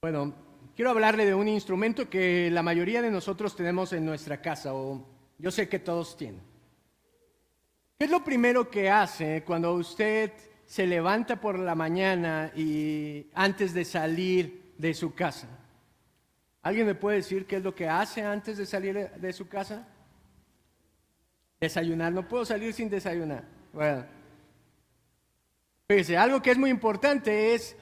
Bueno, quiero hablarle de un instrumento que la mayoría de nosotros tenemos en nuestra casa, o yo sé que todos tienen. ¿Qué es lo primero que hace cuando usted se levanta por la mañana y antes de salir de su casa? ¿Alguien me puede decir qué es lo que hace antes de salir de su casa? Desayunar. No puedo salir sin desayunar. Bueno, fíjese, algo que es muy importante es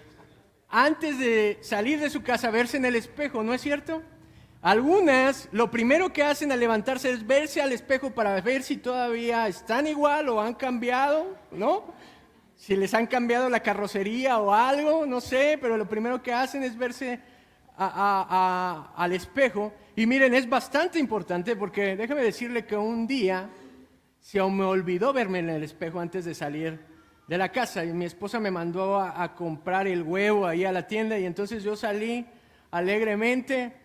antes de salir de su casa verse en el espejo, ¿no es cierto? Algunas, lo primero que hacen al levantarse es verse al espejo para ver si todavía están igual o han cambiado, ¿no? Si les han cambiado la carrocería o algo, no sé, pero lo primero que hacen es verse al espejo. Y miren, es bastante importante porque déjame decirle que un día se me olvidó verme en el espejo antes de salir de la casa y mi esposa me mandó a comprar el huevo ahí a la tienda y entonces yo salí alegremente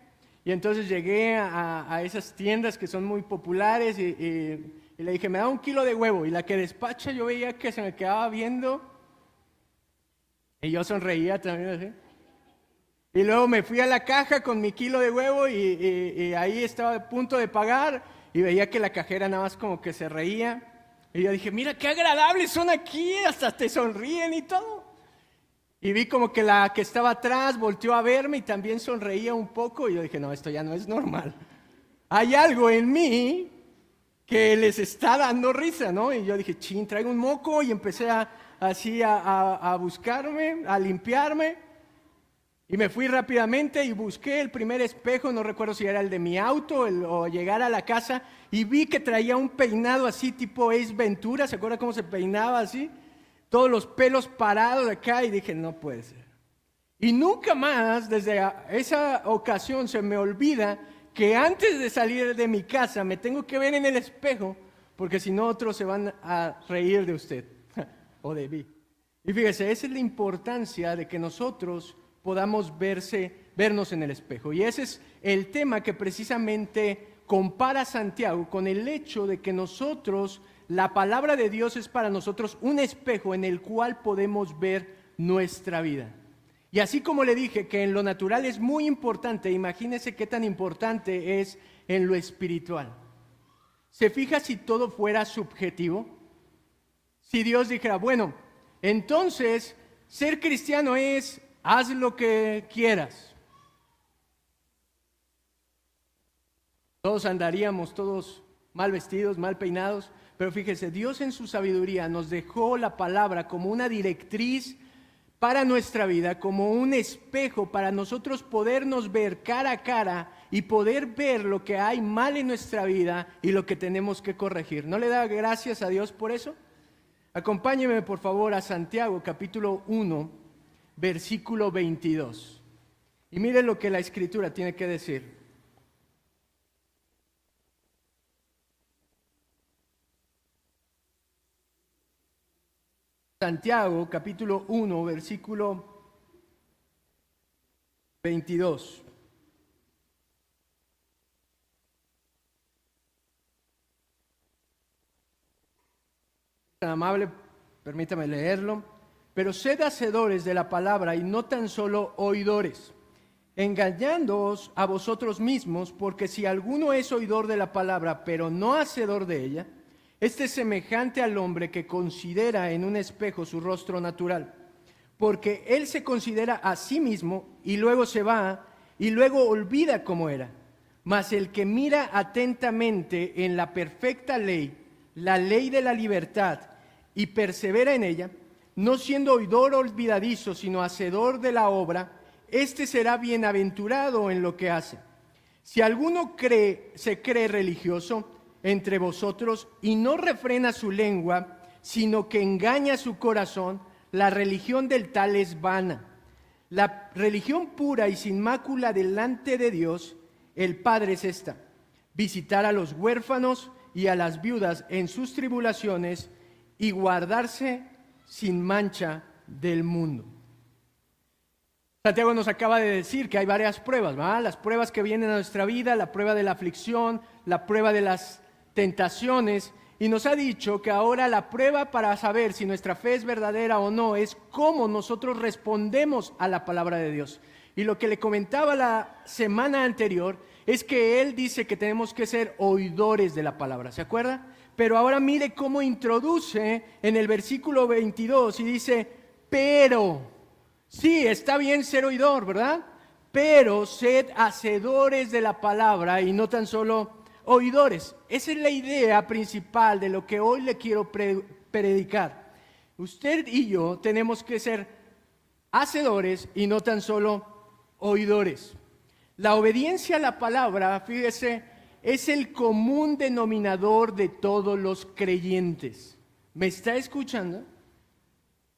y entonces llegué a esas tiendas que son muy populares y le dije, me da 1 kilo de huevo, y la que despacha yo veía que se me quedaba viendo y yo sonreía también así. Y luego me fui a la caja con mi kilo de huevo y ahí estaba a punto de pagar y veía que la cajera nada más como que se reía. Y yo dije, mira qué agradables son aquí, hasta te sonríen y todo. Y vi como que la que estaba atrás volteó a verme y también sonreía un poco. Y yo dije, no, esto ya no es normal. Hay algo en mí que les está dando risa, ¿no? Y yo dije, chin, traigo un moco, y empecé así a buscarme, a limpiarme. Y me fui rápidamente y busqué el primer espejo, no recuerdo si era el de mi auto o llegar a la casa, y vi que traía un peinado así tipo Ace Ventura, ¿se acuerda cómo se peinaba así? Todos los pelos parados acá, y dije, no puede ser. Y nunca más, desde esa ocasión, se me olvida que antes de salir de mi casa me tengo que ver en el espejo, porque si no otros se van a reír de usted o de mí. Y fíjese, esa es la importancia de que nosotros podamos vernos en el espejo. Y ese es el tema que precisamente compara Santiago con el hecho de que nosotros, la palabra de Dios es para nosotros un espejo en el cual podemos ver nuestra vida. Y así como le dije que en lo natural es muy importante, imagínese qué tan importante es en lo espiritual. ¿Se fija si todo fuera subjetivo? Si Dios dijera, bueno, entonces ser cristiano es haz lo que quieras. Todos andaríamos todos mal vestidos, mal peinados, pero fíjese, Dios en su sabiduría nos dejó la palabra como una directriz para nuestra vida, como un espejo para nosotros podernos ver cara a cara y poder ver lo que hay mal en nuestra vida y lo que tenemos que corregir. ¿No le da gracias a Dios por eso? Acompáñeme por favor a Santiago capítulo 1. Versículo 22. Y miren lo que la Escritura tiene que decir. Santiago, capítulo 1, versículo 22. Tan amable, permítame leerlo. Pero sed hacedores de la palabra y no tan solo oidores, engañándoos a vosotros mismos, porque si alguno es oidor de la palabra, pero no hacedor de ella, este es semejante al hombre que considera en un espejo su rostro natural, porque él se considera a sí mismo y luego se va y luego olvida cómo era. Mas el que mira atentamente en la perfecta ley, la ley de la libertad, y persevera en ella, no siendo oidor olvidadizo, sino hacedor de la obra, éste será bienaventurado en lo que hace. Si alguno se cree religioso entre vosotros y no refrena su lengua, sino que engaña su corazón, la religión del tal es vana. La religión pura y sin mácula delante de Dios, el Padre, es esta: visitar a los huérfanos y a las viudas en sus tribulaciones y guardarse sin mancha del mundo. Santiago nos acaba de decir que hay varias pruebas, ¿verdad? Las pruebas que vienen a nuestra vida, la prueba de la aflicción, la prueba de las tentaciones, y nos ha dicho que ahora la prueba para saber si nuestra fe es verdadera o no es cómo nosotros respondemos a la palabra de Dios. Y lo que le comentaba la semana anterior es que él dice que tenemos que ser oidores de la palabra, ¿se acuerda? Pero ahora mire cómo introduce en el versículo 22 y dice, pero, sí, está bien ser oidor, ¿verdad? Pero sed hacedores de la palabra y no tan solo oidores. Esa es la idea principal de lo que hoy le quiero predicar. Usted y yo tenemos que ser hacedores y no tan solo oidores. La obediencia a la palabra, fíjese, es el común denominador de todos los creyentes. ¿Me está escuchando?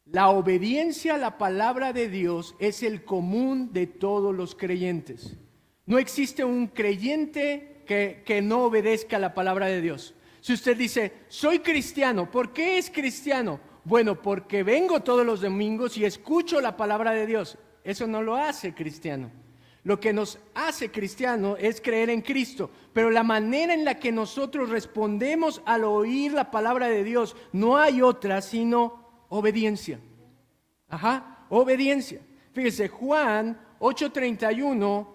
La obediencia a la palabra de Dios es el común de todos los creyentes. No existe un creyente que no obedezca a la palabra de Dios. Si usted dice, soy cristiano, ¿por qué es cristiano? Bueno, porque vengo todos los domingos y escucho la palabra de Dios. Eso no lo hace cristiano. Lo que nos hace cristiano es creer en Cristo, pero la manera en la que nosotros respondemos al oír la palabra de Dios, no hay otra sino obediencia. Obediencia. Fíjese, Juan 8:31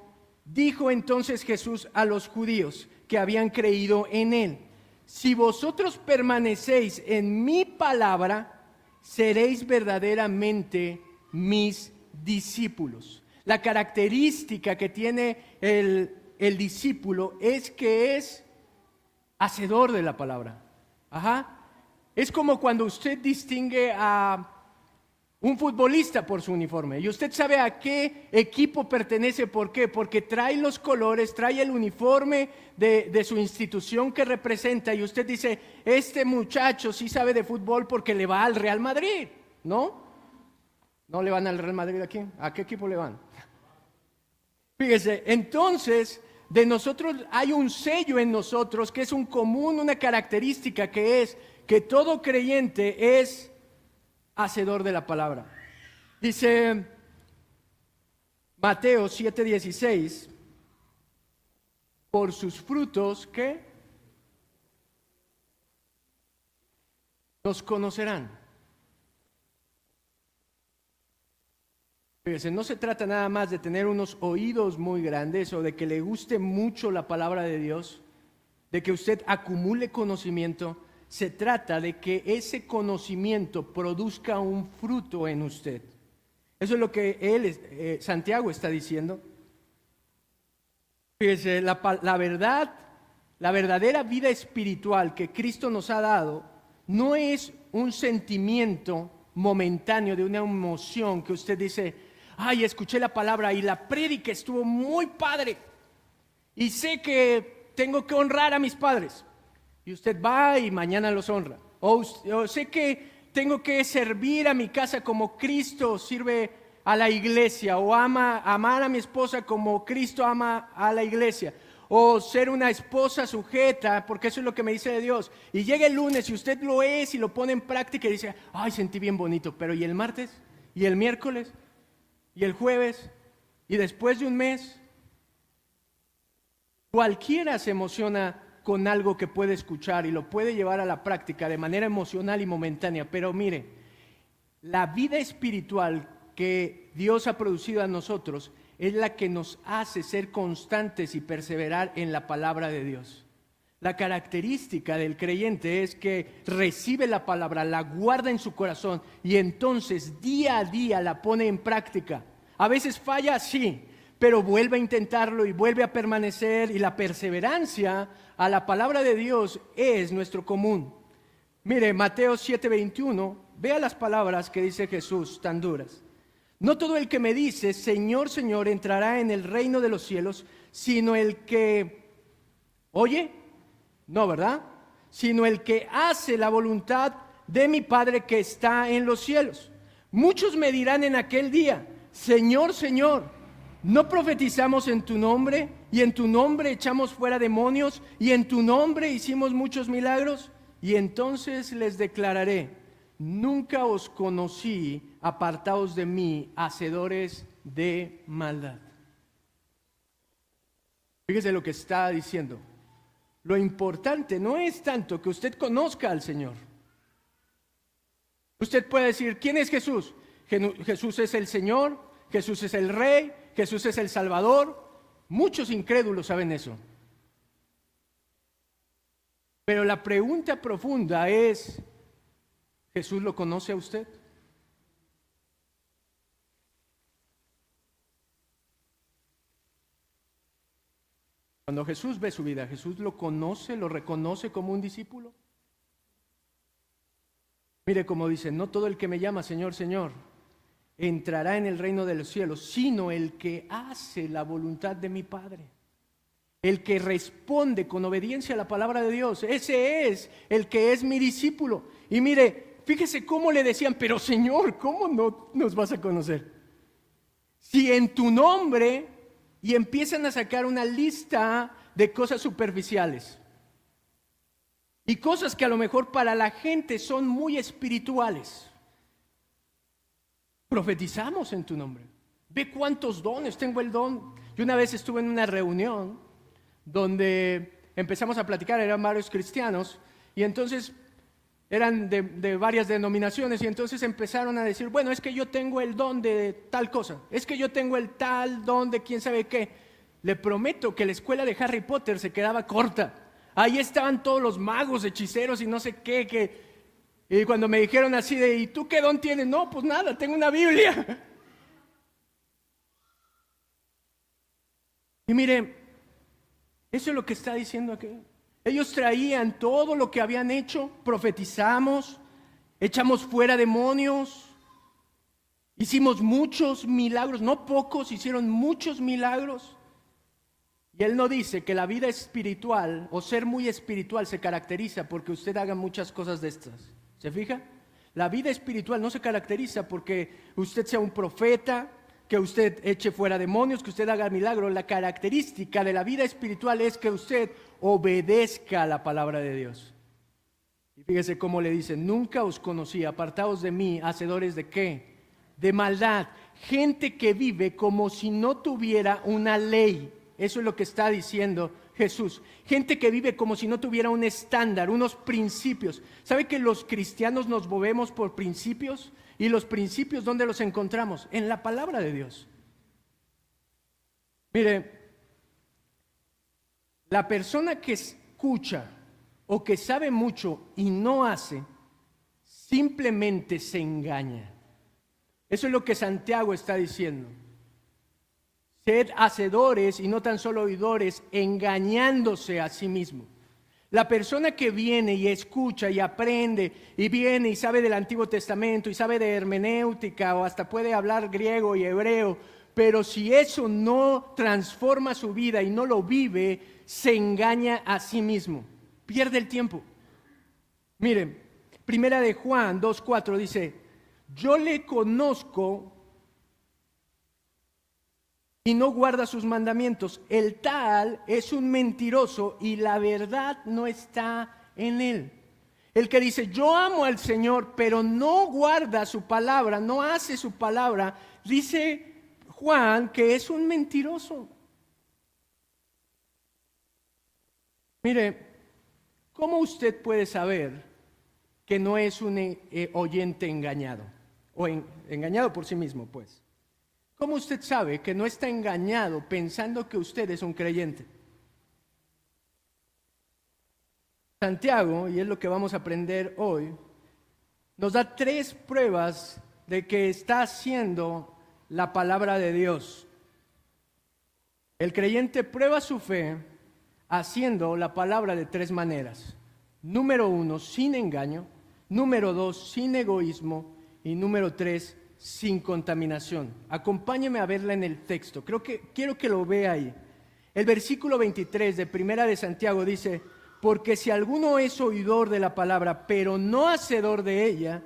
dijo entonces Jesús a los judíos que habían creído en él: si vosotros permanecéis en mi palabra, seréis verdaderamente mis discípulos. La característica que tiene el discípulo es que es hacedor de la palabra. Es como cuando usted distingue a un futbolista por su uniforme y usted sabe a qué equipo pertenece. ¿Por qué? Porque trae los colores, trae el uniforme de su institución que representa y usted dice, este muchacho sí sabe de fútbol porque le va al Real Madrid, ¿no? ¿No le van al Real Madrid aquí? ¿A qué equipo le van? Fíjese, entonces de nosotros hay un sello en nosotros que es un común, una característica que es que todo creyente es hacedor de la palabra. Dice Mateo 7:16, por sus frutos, ¿qué? Nos conocerán. Fíjense, no se trata nada más de tener unos oídos muy grandes o de que le guste mucho la palabra de Dios, de que usted acumule conocimiento. Se trata de que ese conocimiento produzca un fruto en usted. Eso es lo que Santiago está diciendo. Fíjense, la verdad, la verdadera vida espiritual que Cristo nos ha dado no es un sentimiento momentáneo de una emoción que usted dice, ay, escuché la palabra y la prédica estuvo muy padre y sé que tengo que honrar a mis padres. Y usted va y mañana los honra. O sé que tengo que servir a mi casa como Cristo sirve a la iglesia, o amar a mi esposa como Cristo ama a la iglesia, o ser una esposa sujeta, porque eso es lo que me dice de Dios. Y llega el lunes y usted lo es y lo pone en práctica y dice, ay, sentí bien bonito, pero ¿y el martes? ¿Y el miércoles? ¿Y el jueves? ¿Y después de un mes? Cualquiera se emociona con algo que puede escuchar y lo puede llevar a la práctica de manera emocional y momentánea, pero mire, la vida espiritual que Dios ha producido a nosotros es la que nos hace ser constantes y perseverar en la palabra de Dios. La característica del creyente es que recibe la palabra, la guarda en su corazón y entonces día a día la pone en práctica. A veces falla, sí, pero vuelve a intentarlo y vuelve a permanecer, y la perseverancia a la palabra de Dios es nuestro común. Mire, Mateo 7:21, vea las palabras que dice Jesús tan duras. No todo el que me dice, Señor, Señor, entrará en el reino de los cielos, sino el que, oye, no, ¿verdad? Sino el que hace la voluntad de mi Padre que está en los cielos. Muchos me dirán en aquel día, Señor, Señor, ¿no profetizamos en tu nombre? Y en tu nombre echamos fuera demonios, y en tu nombre hicimos muchos milagros. Y entonces les declararé, nunca os conocí, apartaos de mí, hacedores de maldad. Fíjese lo que está diciendo. Lo importante no es tanto que usted conozca al Señor. Usted puede decir, ¿quién es Jesús? Jesús es el Señor, Jesús es el Rey, Jesús es el Salvador. Muchos incrédulos saben eso. Pero la pregunta profunda es, ¿Jesús lo conoce a usted? Cuando Jesús ve su vida, ¿Jesús lo conoce, lo reconoce como un discípulo? Mire cómo dice, no todo el que me llama Señor, Señor, entrará en el reino de los cielos, sino el que hace la voluntad de mi Padre. El que responde con obediencia a la palabra de Dios, ese es el que es mi discípulo. Y mire, fíjese cómo le decían, pero Señor, ¿cómo no nos vas a conocer? Si en tu nombre, y empiezan a sacar una lista de cosas superficiales. Y cosas que a lo mejor para la gente son muy espirituales. Profetizamos en tu nombre. Ve cuántos dones, tengo el don. Yo una vez estuve en una reunión donde empezamos a platicar, eran varios cristianos, y entonces eran de varias denominaciones, y entonces empezaron a decir, bueno, es que yo tengo el don de tal cosa, es que yo tengo el tal don de quién sabe qué. Le prometo que la escuela de Harry Potter se quedaba corta. Ahí estaban todos los magos, hechiceros y no sé qué, y cuando me dijeron así de, ¿y tú qué don tienes? No, pues nada, tengo una Biblia. Y mire, eso es lo que está diciendo aquí. Ellos traían todo lo que habían hecho, profetizamos, echamos fuera demonios, hicimos muchos milagros, no pocos, hicieron muchos milagros. Y él no dice que la vida espiritual o ser muy espiritual se caracteriza porque usted haga muchas cosas de estas. ¿Se fija? La vida espiritual no se caracteriza porque usted sea un profeta, que usted eche fuera demonios, que usted haga milagros. La característica de la vida espiritual es que usted obedezca a la palabra de Dios. Y fíjese cómo le dice, nunca os conocí, apartaos de mí, hacedores de ¿qué? De maldad. Gente que vive como si no tuviera una ley. Eso es lo que está diciendo Jesús. Gente que vive como si no tuviera un estándar, unos principios. ¿Sabe que los cristianos nos movemos por principios? ¿Y los principios dónde los encontramos? En la palabra de Dios. Mire, la persona que escucha o que sabe mucho y no hace, simplemente se engaña. Eso es lo que Santiago está diciendo. Sed hacedores y no tan solo oidores, engañándose a sí mismo. La persona que viene y escucha y aprende y viene y sabe del Antiguo Testamento y sabe de hermenéutica o hasta puede hablar griego y hebreo, pero si eso no transforma su vida y no lo vive, se engaña a sí mismo, pierde el tiempo. Miren, primera de Juan 2:4 dice, yo le conozco y no guarda sus mandamientos, el tal es un mentiroso y la verdad no está en él. El que dice, yo amo al Señor, pero no guarda su palabra, no hace su palabra, dice Juan que es un mentiroso. Mire, ¿cómo usted puede saber que no es un oyente engañado? O engañado por sí mismo, pues. ¿Cómo usted sabe que no está engañado pensando que usted es un creyente? Santiago, y es lo que vamos a aprender hoy, nos da 3 pruebas de que está haciendo la palabra de Dios. El creyente prueba su fe haciendo la palabra de 3 maneras. Número 1, sin engaño. Número 2, sin egoísmo. Y número 3, sin contaminación. Acompáñeme a verla en el texto. Quiero que lo vea ahí. El versículo 23 de Primera de Santiago dice, porque si alguno es oidor de la palabra, pero no hacedor de ella,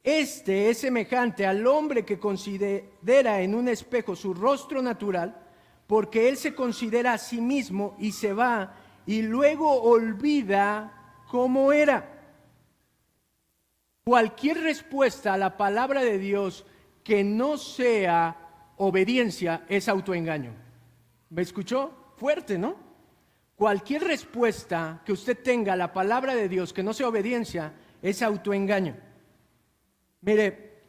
este es semejante al hombre que considera en un espejo su rostro natural, porque él se considera a sí mismo y se va y luego olvida cómo era. Cualquier respuesta a la palabra de Dios que no sea obediencia es autoengaño. ¿Me escuchó? Fuerte, ¿no? Cualquier respuesta que usted tenga a la palabra de Dios que no sea obediencia es autoengaño. Mire,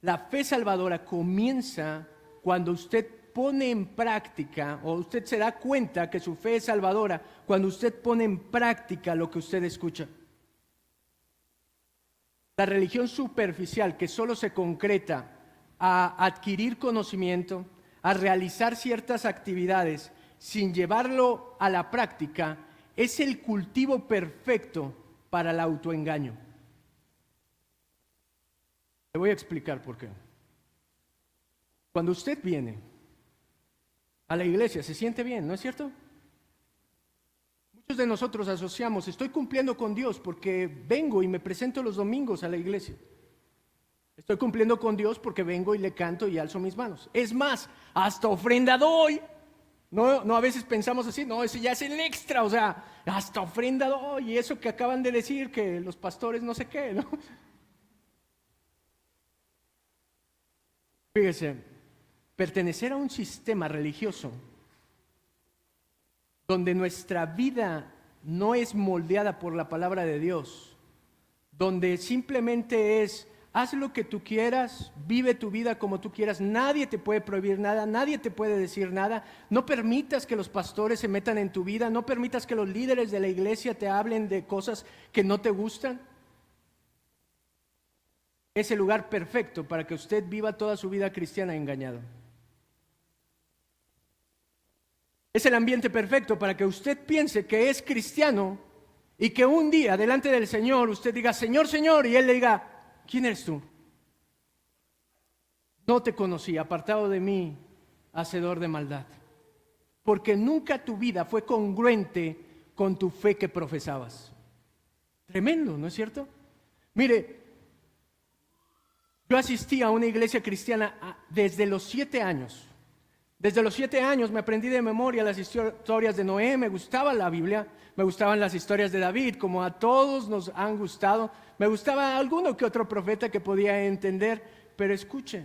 la fe salvadora comienza cuando usted pone en práctica, o usted se da cuenta que su fe es salvadora cuando usted pone en práctica lo que usted escucha. La religión superficial que solo se concreta a adquirir conocimiento, a realizar ciertas actividades sin llevarlo a la práctica, es el cultivo perfecto para el autoengaño. Le voy a explicar por qué. Cuando usted viene a la iglesia, se siente bien, ¿no es cierto? Muchos de nosotros asociamos, estoy cumpliendo con Dios porque vengo y me presento los domingos a la iglesia. Estoy cumpliendo con Dios porque vengo y le canto y alzo mis manos. Es más, hasta ofrenda doy. No, a veces pensamos así, no, ese ya es el extra, o sea, hasta ofrenda doy. Y eso que acaban de decir, que los pastores no sé qué, ¿no? Fíjese, pertenecer a un sistema religioso donde nuestra vida no es moldeada por la palabra de Dios, donde simplemente es, haz lo que tú quieras, vive tu vida como tú quieras, nadie te puede prohibir nada, nadie te puede decir nada, no permitas que los pastores se metan en tu vida, no permitas que los líderes de la iglesia te hablen de cosas que no te gustan. Es el lugar perfecto para que usted viva toda su vida cristiana engañado. Es el ambiente perfecto para que usted piense que es cristiano y que un día delante del Señor usted diga, Señor, Señor, y Él le diga, ¿quién eres tú? No te conocí, apartado de mí, hacedor de maldad. Porque nunca tu vida fue congruente con tu fe que profesabas. Tremendo, ¿no es cierto? Mire, yo asistí a una iglesia cristiana desde los 7 años. Desde los 7 años me aprendí de memoria las historias de Noé, me gustaba la Biblia, me gustaban las historias de David, como a todos nos han gustado. Me gustaba alguno que otro profeta que podía entender, pero escuche,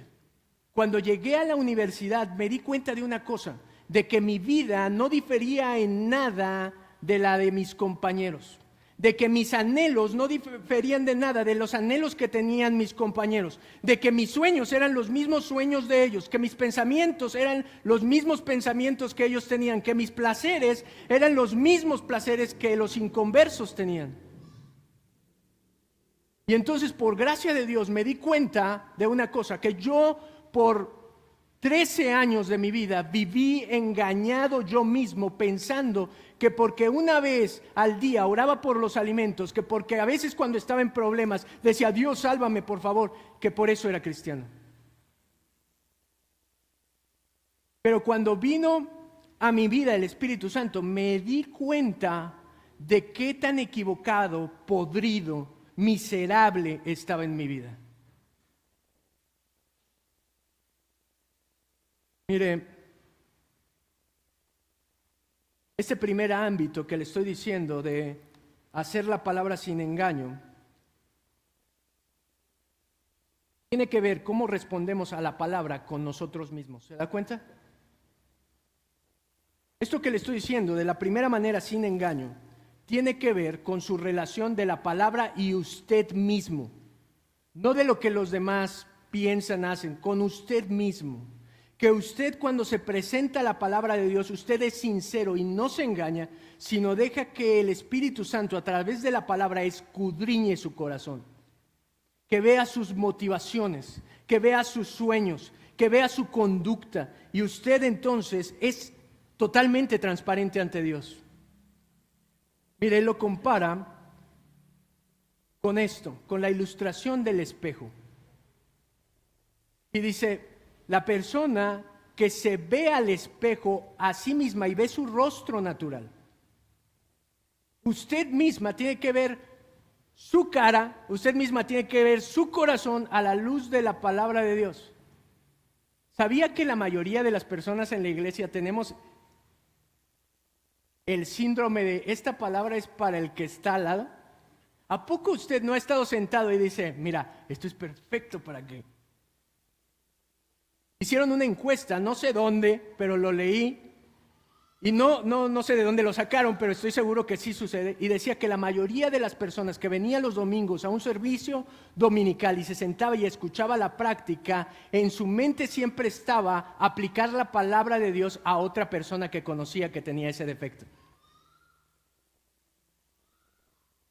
cuando llegué a la universidad me di cuenta de una cosa, de que mi vida no difería en nada de la de mis compañeros, de que mis anhelos no diferían de nada de los anhelos que tenían mis compañeros, de que mis sueños eran los mismos sueños de ellos, que mis pensamientos eran los mismos pensamientos que ellos tenían, que mis placeres eran los mismos placeres que los inconversos tenían. Y entonces, por gracia de Dios, me di cuenta de una cosa, que yo por 13 años de mi vida viví engañado yo mismo, pensando que porque una vez al día oraba por los alimentos, que porque a veces cuando estaba en problemas decía, Dios, sálvame por favor, que por eso era cristiano. Pero cuando vino a mi vida el Espíritu Santo, me di cuenta de qué tan equivocado, podrido, miserable estaba en mi vida. Mire, este primer ámbito que le estoy diciendo de hacer la palabra sin engaño, tiene que ver cómo respondemos a la palabra con nosotros mismos. ¿Se da cuenta? Esto que le estoy diciendo de la primera manera sin engaño, tiene que ver con su relación de la palabra y usted mismo. No de lo que los demás piensan, hacen, con usted mismo. Que usted cuando se presenta la palabra de Dios, usted es sincero y no se engaña, sino deja que el Espíritu Santo a través de la palabra escudriñe su corazón. Que vea sus motivaciones, que vea sus sueños, que vea su conducta. Y usted entonces es totalmente transparente ante Dios. Mire, él lo compara con esto, con la ilustración del espejo. Y dice, la persona que se ve al espejo a sí misma y ve su rostro natural, usted misma tiene que ver su cara, usted misma tiene que ver su corazón a la luz de la palabra de Dios. ¿Sabía que la mayoría de las personas en la iglesia tenemos el síndrome de esta palabra es para el que está al lado? ¿A poco usted no ha estado sentado y dice, mira, esto es perfecto para que... Hicieron una encuesta, no sé dónde, pero lo leí, Y no sé de dónde lo sacaron, pero estoy seguro que sí sucede. Y decía que la mayoría de las personas que venían los domingos a un servicio dominical y se sentaba y escuchaba la práctica, en su mente siempre estaba aplicar la palabra de Dios a otra persona que conocía que tenía ese defecto.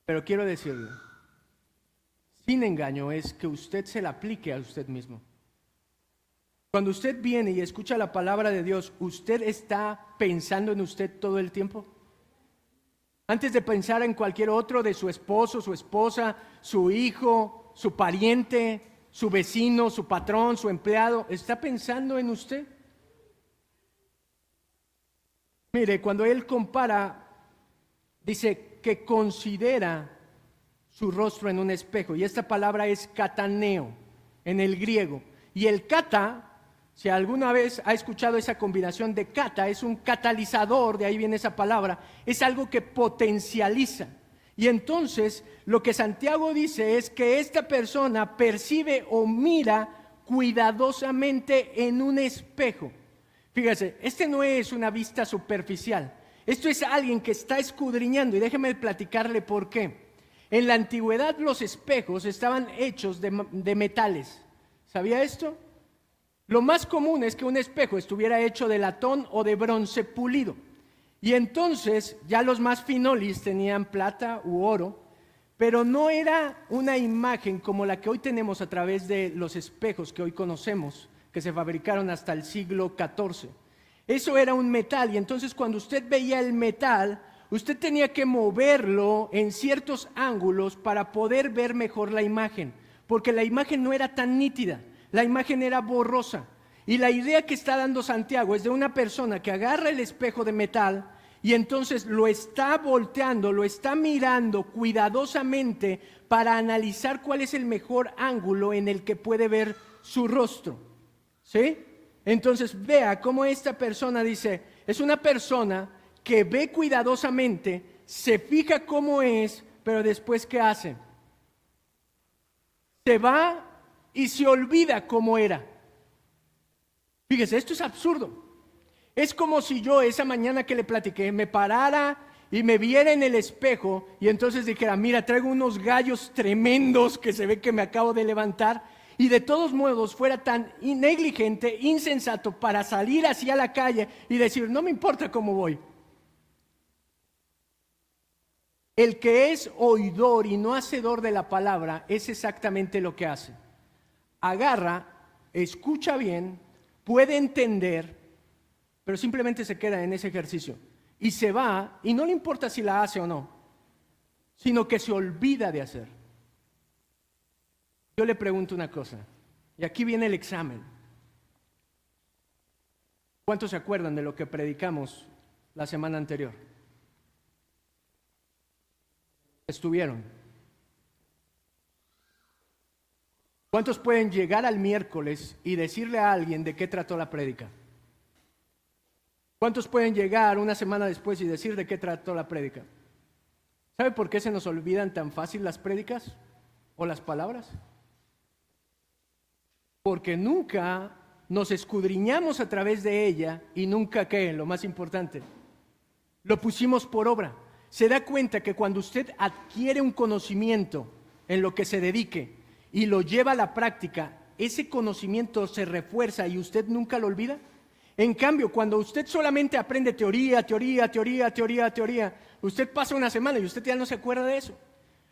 Pero quiero decirle, sin engaño, es que usted se la aplique a usted mismo. Cuando usted viene y escucha la palabra de Dios, ¿usted está pensando en usted todo el tiempo? Antes de pensar en cualquier otro, de su esposo, su esposa, su hijo, su pariente, su vecino, su patrón, su empleado, ¿está pensando en usted? Mire, cuando él compara, dice que considera su rostro en un espejo, y esta palabra es kataneo en el griego, y el kata, si alguna vez ha escuchado esa combinación de kata, es un catalizador, de ahí viene esa palabra, es algo que potencializa. Y entonces lo que Santiago dice es que esta persona percibe o mira cuidadosamente en un espejo. Fíjese, este no es una vista superficial, esto es alguien que está escudriñando, y déjeme platicarle por qué. En la antigüedad los espejos estaban hechos de metales. ¿Sabía esto? Lo más común es que un espejo estuviera hecho de latón o de bronce pulido. Y entonces ya los más finolis tenían plata u oro, pero no era una imagen como la que hoy tenemos a través de los espejos que hoy conocemos, que se fabricaron hasta el siglo XIV. Eso era un metal, y entonces cuando usted veía el metal, usted tenía que moverlo en ciertos ángulos para poder ver mejor la imagen, porque la imagen no era tan nítida. La imagen era borrosa, y la idea que está dando Santiago es de una persona que agarra el espejo de metal y entonces lo está volteando, lo está mirando cuidadosamente para analizar cuál es el mejor ángulo en el que puede ver su rostro. ¿Sí? Entonces vea cómo esta persona dice, es una persona que ve cuidadosamente, se fija cómo es, pero después ¿qué hace? Se va y se olvida cómo era. Fíjese, esto es absurdo. Es como si yo esa mañana que le platiqué me parara y me viera en el espejo y entonces dijera, mira, traigo unos gallos tremendos que se ve que me acabo de levantar, y de todos modos fuera tan negligente, insensato para salir hacia la calle y decir, no me importa cómo voy. El que es oidor y no hacedor de la palabra es exactamente lo que hace. Agarra, escucha bien, puede entender, pero simplemente se queda en ese ejercicio y se va, y no le importa si la hace o no, sino que se olvida de hacer. Yo le pregunto una cosa, y aquí viene el examen. ¿Cuántos se acuerdan de lo que predicamos la semana anterior? Estuvieron. ¿Cuántos pueden llegar al miércoles y decirle a alguien de qué trató la prédica? ¿Cuántos pueden llegar una semana después y decir de qué trató la prédica? ¿Sabe por qué se nos olvidan tan fácil las prédicas o las palabras? Porque nunca nos escudriñamos a través de ella y nunca, ¿qué? Lo más importante, lo pusimos por obra. Se da cuenta que cuando usted adquiere un conocimiento en lo que se dedique y lo lleva a la práctica, ese conocimiento se refuerza y usted nunca lo olvida. En cambio, cuando usted solamente aprende teoría, usted pasa una semana y usted ya no se acuerda de eso.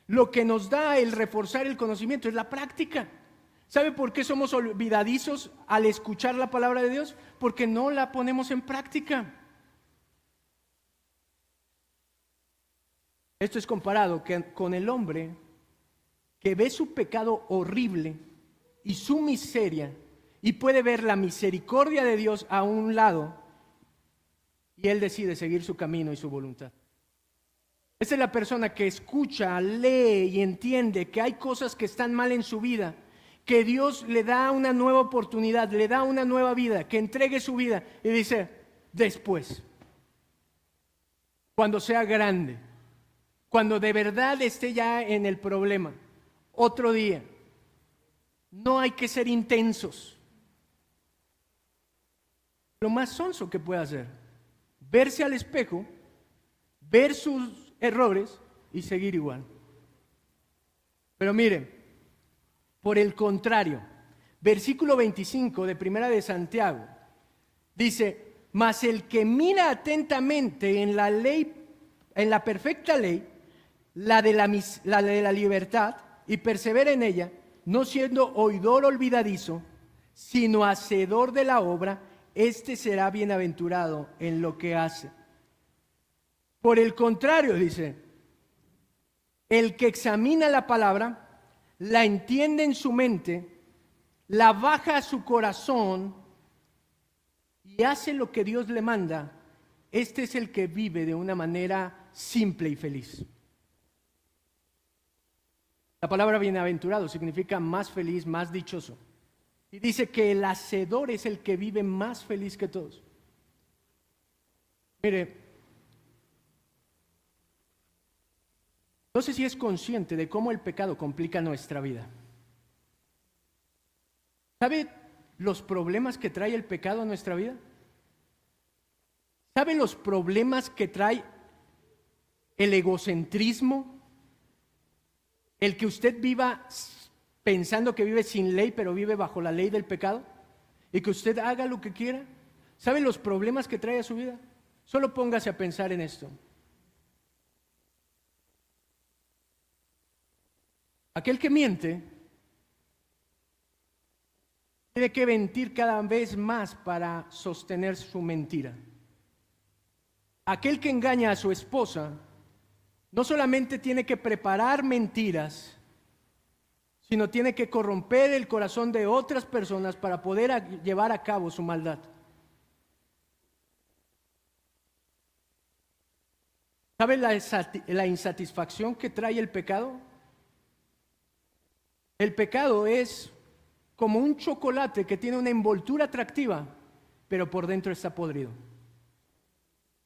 Lo que nos da el reforzar el conocimiento es la práctica. ¿Sabe por qué somos olvidadizos al escuchar la palabra de Dios? Porque no la ponemos en práctica. Esto es comparado con el hombre que ve su pecado horrible y su miseria y puede ver la misericordia de Dios a un lado y él decide seguir su camino y su voluntad. Esa es la persona que escucha, lee y entiende que hay cosas que están mal en su vida, que Dios le da una nueva oportunidad, le da una nueva vida, que entregue su vida y dice, después, cuando sea grande, cuando de verdad esté ya en el problema, otro día. No hay que ser intensos. Lo más sonso que puede hacer, verse al espejo, ver sus errores y seguir igual. Pero miren, por el contrario, versículo 25 de Primera de Santiago dice: mas el que mira atentamente en la ley, en la perfecta ley, la de la libertad, y persevera en ella, no siendo oidor olvidadizo, sino hacedor de la obra, éste será bienaventurado en lo que hace. Por el contrario, dice, el que examina la palabra, la entiende en su mente, la baja a su corazón y hace lo que Dios le manda, este es el que vive de una manera simple y feliz. La palabra bienaventurado significa más feliz, más dichoso. Y dice que el hacedor es el que vive más feliz que todos. Mire, no sé si es consciente de cómo el pecado complica nuestra vida. ¿Sabe los problemas que trae el pecado a nuestra vida? ¿Sabe los problemas que trae el egocentrismo? El que usted viva pensando que vive sin ley, pero vive bajo la ley del pecado, y que usted haga lo que quiera. ¿Sabe los problemas que trae a su vida? Solo póngase a pensar en esto. Aquel que miente tiene que mentir cada vez más para sostener su mentira. Aquel que engaña a su esposa no solamente tiene que preparar mentiras, sino tiene que corromper el corazón de otras personas para poder llevar a cabo su maldad. ¿Sabe la insatisfacción que trae el pecado? El pecado es como un chocolate que tiene una envoltura atractiva, pero por dentro está podrido.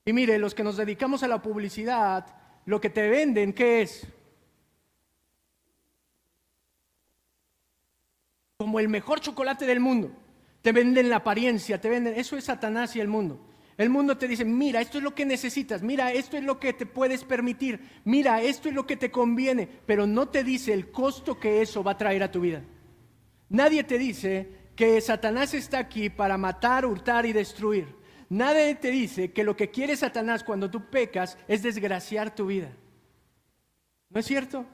Y mire, los que nos dedicamos a la publicidad, lo que te venden, ¿qué es? Como el mejor chocolate del mundo. Te venden la apariencia, te venden, eso es Satanás y el mundo. El mundo te dice, mira, esto es lo que necesitas, mira, esto es lo que te puedes permitir, mira, esto es lo que te conviene, pero no te dice el costo que eso va a traer a tu vida. Nadie te dice que Satanás está aquí para matar, hurtar y destruir. Nadie te dice que lo que quiere Satanás cuando tú pecas es desgraciar tu vida. ¿No es cierto?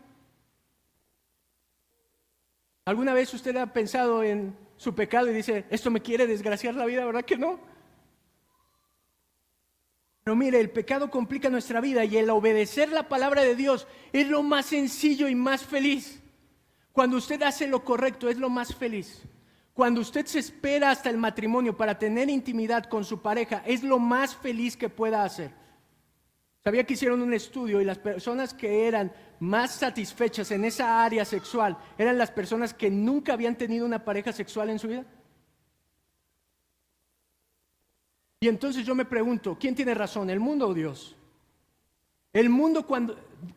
¿Alguna vez usted ha pensado en su pecado y dice, esto me quiere desgraciar la vida? ¿Verdad que no? Pero mire, el pecado complica nuestra vida y el obedecer la palabra de Dios es lo más sencillo y más feliz. Cuando usted hace lo correcto es lo más feliz. Cuando usted se espera hasta el matrimonio para tener intimidad con su pareja es lo más feliz que pueda hacer. Sabía que hicieron un estudio y las personas que eran más satisfechas en esa área sexual eran las personas que nunca habían tenido una pareja sexual en su vida. Y entonces yo me pregunto, ¿quién tiene razón, el mundo o Dios? El mundo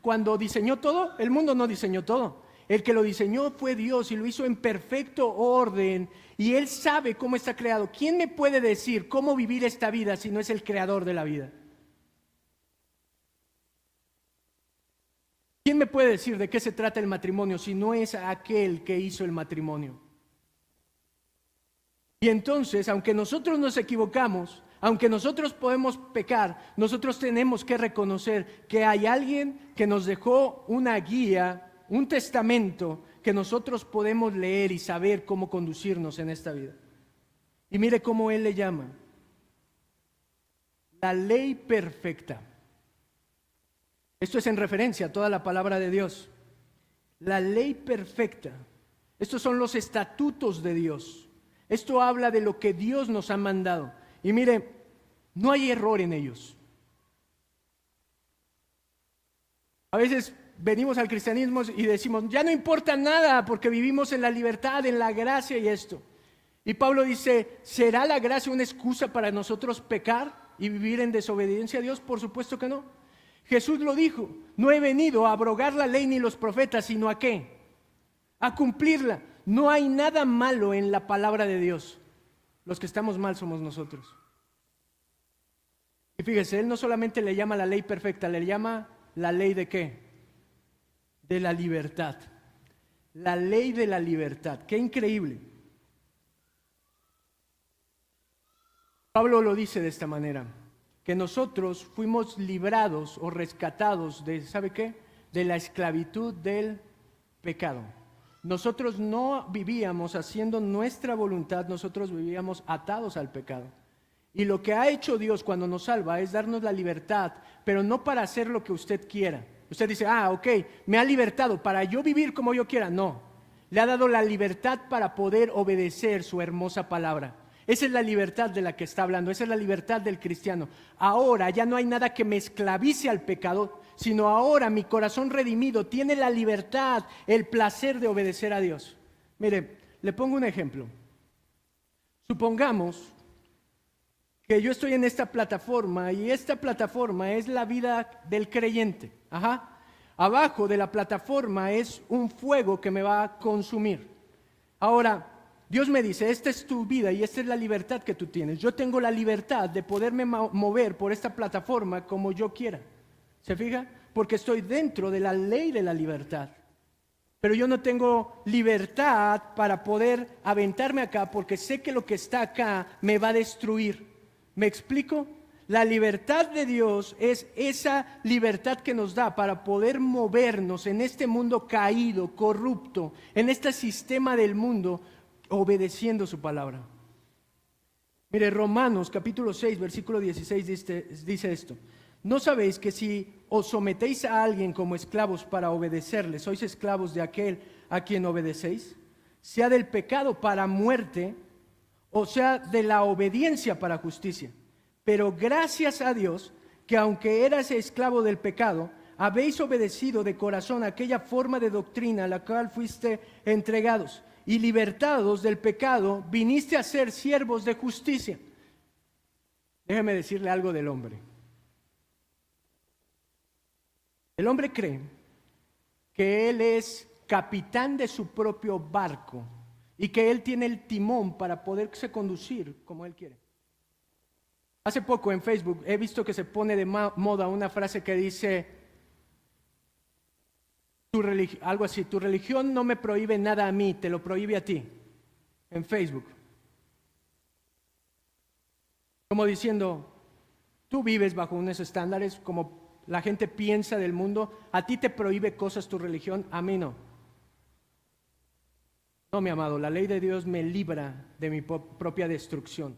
cuando diseñó todo, el mundo no diseñó todo. El que lo diseñó fue Dios y lo hizo en perfecto orden y Él sabe cómo está creado. ¿Quién me puede decir cómo vivir esta vida si no es el creador de la vida? ¿Quién me puede decir de qué se trata el matrimonio si no es aquel que hizo el matrimonio? Y entonces, aunque nosotros nos equivocamos, aunque nosotros podemos pecar, nosotros tenemos que reconocer que hay alguien que nos dejó una guía, un testamento que nosotros podemos leer y saber cómo conducirnos en esta vida. Y mire cómo Él le llama la ley perfecta. Esto es en referencia a toda la palabra de Dios. La ley perfecta. Estos son los estatutos de Dios. Esto habla de lo que Dios nos ha mandado. Y mire, no hay error en ellos. A veces venimos al cristianismo y decimos, ya no importa nada porque vivimos en la libertad, en la gracia y esto. Y Pablo dice, ¿será la gracia una excusa para nosotros pecar y vivir en desobediencia a Dios? Por supuesto que no. Jesús lo dijo, no he venido a abrogar la ley ni los profetas, sino ¿a qué? A cumplirla. No hay nada malo en la palabra de Dios. Los que estamos mal somos nosotros. Y fíjese, él no solamente le llama la ley perfecta, le llama la ley de ¿qué? De la libertad. La ley de la libertad. ¡Qué increíble! Pablo lo dice de esta manera, que nosotros fuimos librados o rescatados de, ¿sabe qué? De la esclavitud del pecado. Nosotros no vivíamos haciendo nuestra voluntad, nosotros vivíamos atados al pecado. Y lo que ha hecho Dios cuando nos salva es darnos la libertad, pero no para hacer lo que usted quiera. Usted dice, ok, me ha libertado para yo vivir como yo quiera. No, le ha dado la libertad para poder obedecer su hermosa palabra. Esa es la libertad de la que está hablando, esa es la libertad del cristiano. Ahora ya no hay nada que me esclavice al pecado, sino ahora mi corazón redimido tiene la libertad, el placer de obedecer a Dios. Mire, le pongo un ejemplo. Supongamos que yo estoy en esta plataforma y esta plataforma es la vida del creyente. Abajo de la plataforma es un fuego que me va a consumir. Ahora, Dios me dice, esta es tu vida y esta es la libertad que tú tienes. Yo tengo la libertad de poderme mover por esta plataforma como yo quiera. ¿Se fija? Porque estoy dentro de la ley de la libertad. Pero yo no tengo libertad para poder aventarme acá porque sé que lo que está acá me va a destruir. ¿Me explico? La libertad de Dios es esa libertad que nos da para poder movernos en este mundo caído, corrupto, en este sistema del mundo, obedeciendo su palabra. Mire, Romanos capítulo 6, versículo 16 dice esto. ¿No sabéis que si os sometéis a alguien como esclavos para obedecerle, sois esclavos de aquel a quien obedecéis? Sea del pecado para muerte, o sea de la obediencia para justicia. Pero gracias a Dios, que aunque eras esclavo del pecado, habéis obedecido de corazón aquella forma de doctrina a la cual fuiste entregados, y libertados del pecado, viniste a ser siervos de justicia. Déjeme decirle algo del hombre. El hombre cree que él es capitán de su propio barco y que él tiene el timón para poderse conducir como él quiere. Hace poco en Facebook he visto que se pone de moda una frase que dice algo así, tu religión no me prohíbe nada a mí, te lo prohíbe a ti, en Facebook. Como diciendo, tú vives bajo unos estándares como la gente piensa del mundo, a ti te prohíbe cosas tu religión, a mí no. No, mi amado, la ley de Dios me libra de mi propia destrucción.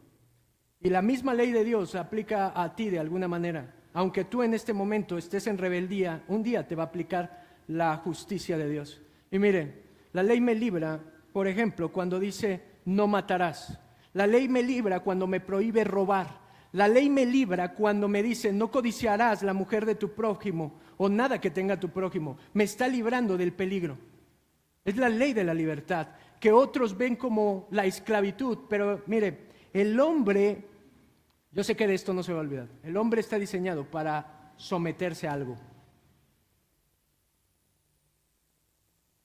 Y la misma ley de Dios aplica a ti de alguna manera. Aunque tú en este momento estés en rebeldía, un día te va a aplicar la justicia de Dios. Y miren, la ley me libra, por ejemplo, cuando dice no matarás. La ley me libra cuando me prohíbe robar. La ley me libra cuando me dice no codiciarás la mujer de tu prójimo o nada que tenga tu prójimo. Me está librando del peligro. Es la ley de la libertad, que otros ven como la esclavitud, pero mire, el hombre, yo sé que de esto no se va a olvidar, el hombre está diseñado para someterse a algo.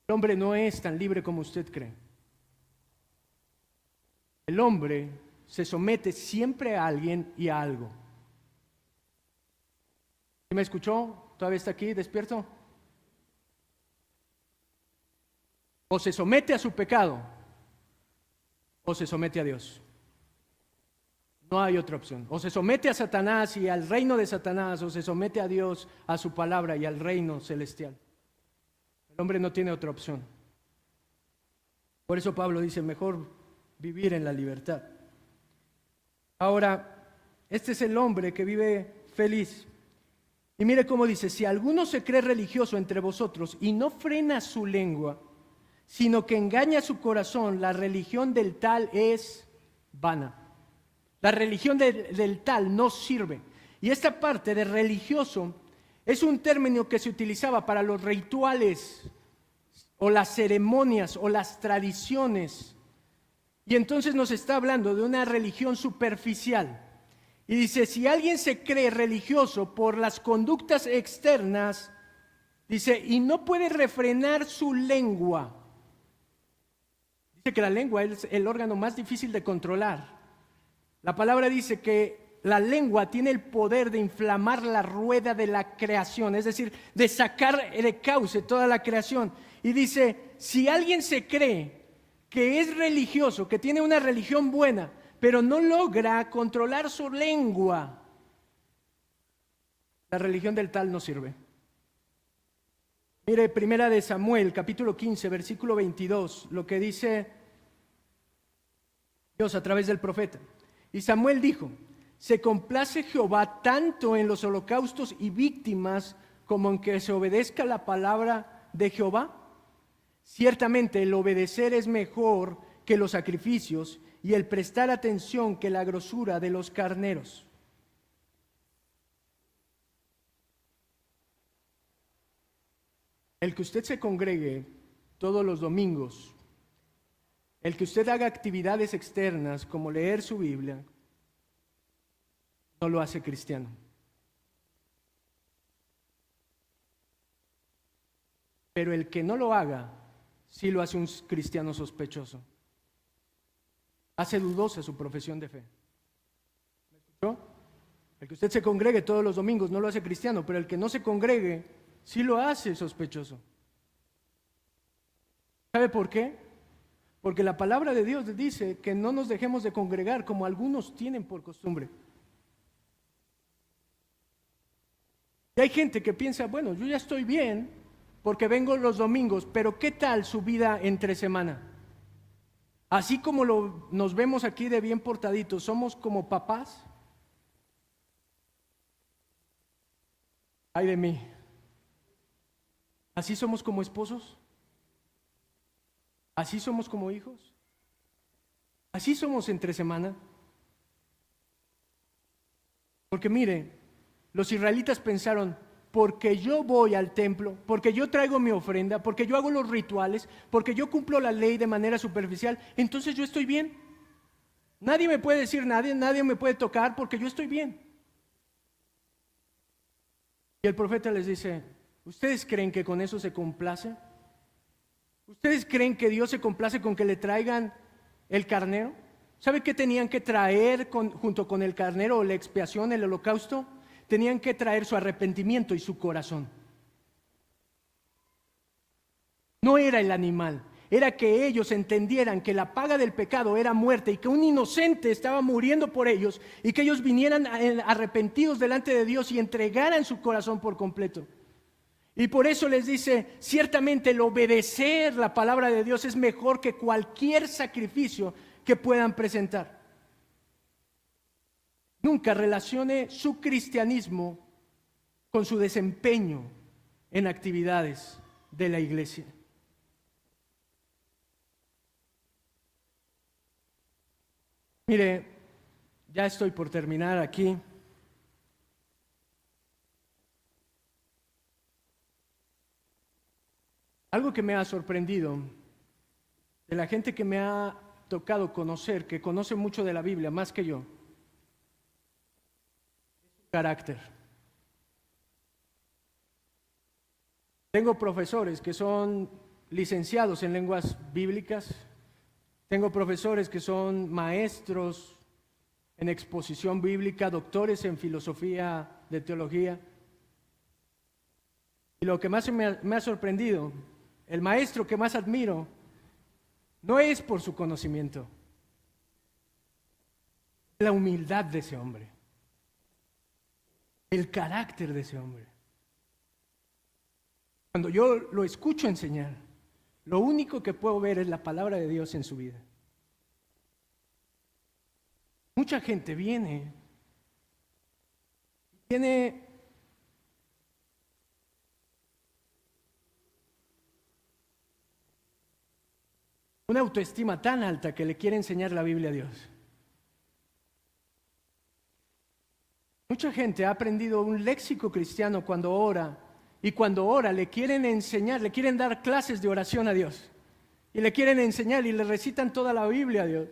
El hombre no es tan libre como usted cree. El hombre se somete siempre a alguien y a algo. ¿Sí me escuchó? ¿Todavía está aquí, despierto? O se somete a su pecado, o se somete a Dios. No hay otra opción. O se somete a Satanás y al reino de Satanás, o se somete a Dios, a su palabra y al reino celestial. El hombre no tiene otra opción. Por eso Pablo dice, mejor vivir en la libertad. Ahora, este es el hombre que vive feliz. Y mire cómo dice, si alguno se cree religioso entre vosotros y no frena su lengua, sino que engaña su corazón, la religión del tal es vana. La religión del tal no sirve. Y esta parte de religioso es un término que se utilizaba para los rituales o las ceremonias o las tradiciones. Y entonces nos está hablando de una religión superficial. Y dice, si alguien se cree religioso por las conductas externas, dice, y no puede refrenar su lengua. Dice que la lengua es el órgano más difícil de controlar. La palabra dice que la lengua tiene el poder de inflamar la rueda de la creación, es decir, de sacar de cauce toda la creación. Y dice, si alguien se cree que es religioso, que tiene una religión buena, pero no logra controlar su lengua, la religión del tal no sirve. Mire, Primera de Samuel, capítulo 15, versículo 22, lo que dice Dios a través del profeta. Y Samuel dijo, se complace Jehová tanto en los holocaustos y víctimas como en que se obedezca la palabra de Jehová. Ciertamente el obedecer es mejor que los sacrificios y el prestar atención que la grosura de los carneros. El que usted se congregue todos los domingos, el que usted haga actividades externas como leer su Biblia, no lo hace cristiano. Pero el que no lo haga, sí lo hace un cristiano sospechoso. Hace dudosa su profesión de fe. ¿Me escuchó? El que usted se congregue todos los domingos no lo hace cristiano, pero el que no se congregue sí lo hace sospechoso. ¿Sabe por qué? Porque la palabra de Dios dice que no nos dejemos de congregar como algunos tienen por costumbre. Y hay gente que piensa, bueno, yo ya estoy bien porque vengo los domingos, pero ¿qué tal su vida entre semana? Así como nos vemos aquí de bien portaditos, ¿somos como papás? Ay de mí. ¿Así somos como esposos? ¿Así somos como hijos? ¿Así somos entre semana? Porque mire, los israelitas pensaron, porque yo voy al templo, porque yo traigo mi ofrenda, porque yo hago los rituales, porque yo cumplo la ley de manera superficial, entonces yo estoy bien. Nadie me puede decir nada, nadie me puede tocar porque yo estoy bien. Y el profeta les dice, ¿ustedes creen que con eso se complace? ¿Ustedes creen que Dios se complace con que le traigan el carnero? ¿Sabe qué tenían que traer junto con el carnero o la expiación, el holocausto? Tenían que traer su arrepentimiento y su corazón. No era el animal, era que ellos entendieran que la paga del pecado era muerte y que un inocente estaba muriendo por ellos y que ellos vinieran arrepentidos delante de Dios y entregaran su corazón por completo. Y por eso les dice, ciertamente el obedecer la palabra de Dios es mejor que cualquier sacrificio que puedan presentar. Nunca relacione su cristianismo con su desempeño en actividades de la iglesia. Mire, ya estoy por terminar aquí. Algo que me ha sorprendido de la gente que me ha tocado conocer, que conoce mucho de la Biblia, más que yo, es su carácter. Tengo profesores que son licenciados en lenguas bíblicas, tengo profesores que son maestros en exposición bíblica, doctores en filosofía de teología. Y lo que más me ha sorprendido, el maestro que más admiro, no es por su conocimiento, es la humildad de ese hombre, el carácter de ese hombre. Cuando yo lo escucho enseñar, lo único que puedo ver es la palabra de Dios en su vida. Mucha gente viene una autoestima tan alta que le quiere enseñar la Biblia a Dios. Mucha gente ha aprendido un léxico cristiano cuando ora, y cuando ora le quieren enseñar, le quieren dar clases de oración a Dios, y le quieren enseñar y le recitan toda la Biblia a Dios.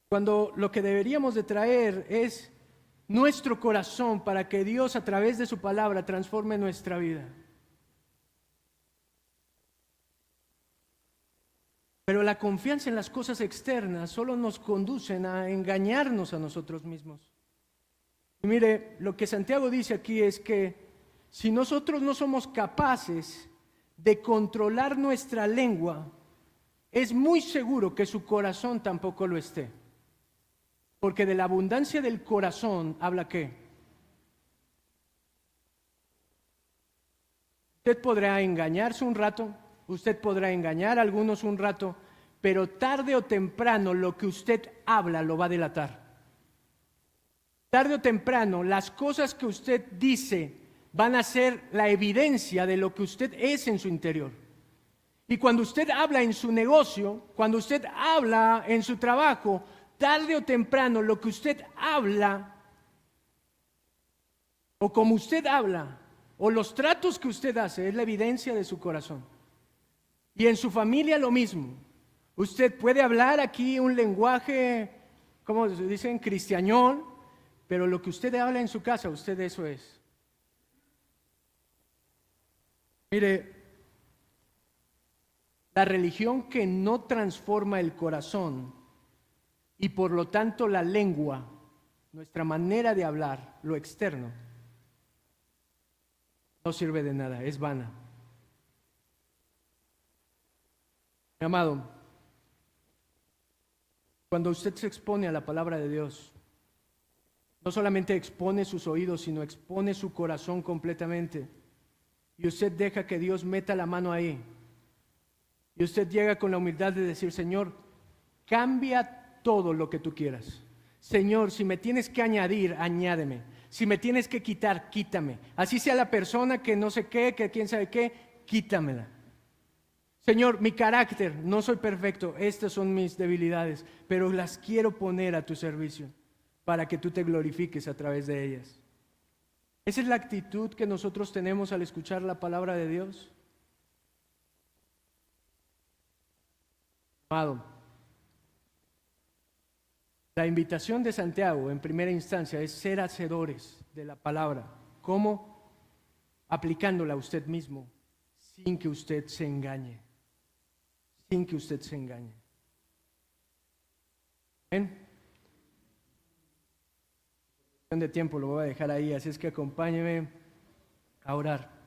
Cuando lo que deberíamos de traer es nuestro corazón para que Dios a través de su palabra transforme nuestra vida. Pero la confianza en las cosas externas solo nos conducen a engañarnos a nosotros mismos. Y mire, lo que Santiago dice aquí es que si nosotros no somos capaces de controlar nuestra lengua, es muy seguro que su corazón tampoco lo esté. Porque de la abundancia del corazón habla ¿qué? Usted podrá engañarse un rato, usted podrá engañar a algunos un rato, pero tarde o temprano lo que usted habla lo va a delatar. Tarde o temprano las cosas que usted dice van a ser la evidencia de lo que usted es en su interior. Y cuando usted habla en su negocio, cuando usted habla en su trabajo, tarde o temprano lo que usted habla, o como usted habla, o los tratos que usted hace, es la evidencia de su corazón. Y en su familia lo mismo. Usted puede hablar aquí un lenguaje, como dicen, cristiañón, pero lo que usted habla en su casa, usted eso es. Mire, la religión que no transforma el corazón y por lo tanto la lengua, nuestra manera de hablar, lo externo, no sirve de nada, es vana. Mi amado, cuando usted se expone a la palabra de Dios, no solamente expone sus oídos, sino expone su corazón completamente. Y usted deja que Dios meta la mano ahí. Y usted llega con la humildad de decir, Señor, cambia todo lo que tú quieras. Señor, si me tienes que añadir, añádeme. Si me tienes que quitar, quítame. Así sea la persona que no sé qué, que quién sabe qué, quítamela. Señor, mi carácter, no soy perfecto, estas son mis debilidades, pero las quiero poner a tu servicio para que tú te glorifiques a través de ellas. Esa es la actitud que nosotros tenemos al escuchar la palabra de Dios. Amado, la invitación de Santiago en primera instancia es ser hacedores de la palabra. ¿Cómo? Aplicándola a usted mismo, sin que usted se engañe. Sin que usted se engañe. ¿Ven? De tiempo lo voy a dejar ahí, así es que acompáñeme a orar.